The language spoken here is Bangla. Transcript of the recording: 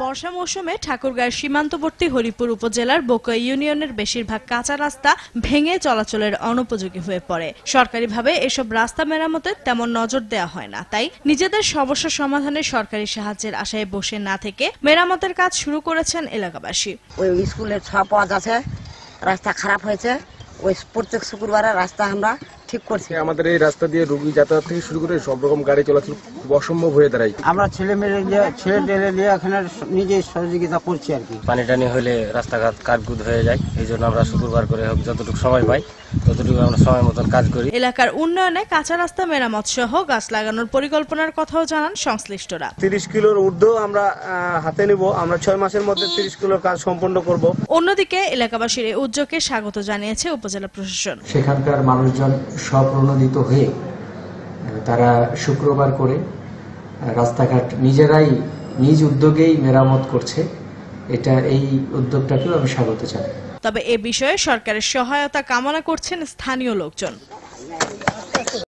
বর্ষা মৌসুমে ঠাকুরগাঁওয়ের সীমান্তবর্তী হরিপুর উপজেলার বকুয়া ইউনিয়নের বেশিরভাগ কাঁচা রাস্তা ভেঙে চলাচলের অনুপযোগী হয়ে পড়ে। সরকারিভাবে এসব রাস্তা মেরামতে তেমন নজর দেওয়া হয় না, তাই নিজেদের সমস্যা সমাধানে সরকারি সাহায্যের আশায় বসে না থেকে মেরামতের কাজ শুরু করেছেন এলাকাবাসী। ওই স্কুলের 6 পাঁচ আছে, রাস্তা খারাপ হয়েছে, ওই প্রত্যেক শুক্রবারে রাস্তা আমরা ঠিক করছি। আমাদের এই রাস্তা দিয়ে রোগী যাতায়াত থেকে শুরু করে সব রকম গাড়ি চলাচল খুব অসম্ভব হয়ে দাঁড়ায়। আমরা ছেলে দিয়ে এখানে নিজে সহযোগিতা করছি আর কি। পানি টানি হলে রাস্তাঘাট কাটকুদ হয়ে যায়, এই জন্য আমরা শুক্রবার করে হোক যতটুকু সময় পাই ততটুকু আমরা সময় মতন কাজ করি। এলাকার উন্নয়নে কাঁচা রাস্তা মেরামত সহ গাছ লাগানোর পরিকল্পনার কথাও জানান সংশ্লিষ্টরা। 30 কিলোর ঊর্ধ্ব আমরা হাতে নিব, আমরা 6 মাসের মধ্যে 30 কিলোর কাজ সম্পন্ন করব। অন্যদিকে এলাকাবাসীর এই উদ্যোগকে স্বাগত জানিয়েছে উপজেলা প্রশাসন। সেখানকার মানুষজন স্বপ্রণোদিত হয়ে তারা শুক্রবার করে রাস্তাঘাট নিজেরাই নিজ উদ্যোগেই মেরামত করছে। এই উদ্যোগটাকেও আমি স্বাগত জানাই। তবে এ বিষয়ে সরকারের সহায়তা কামনা করছেন স্থানীয় লোকজন।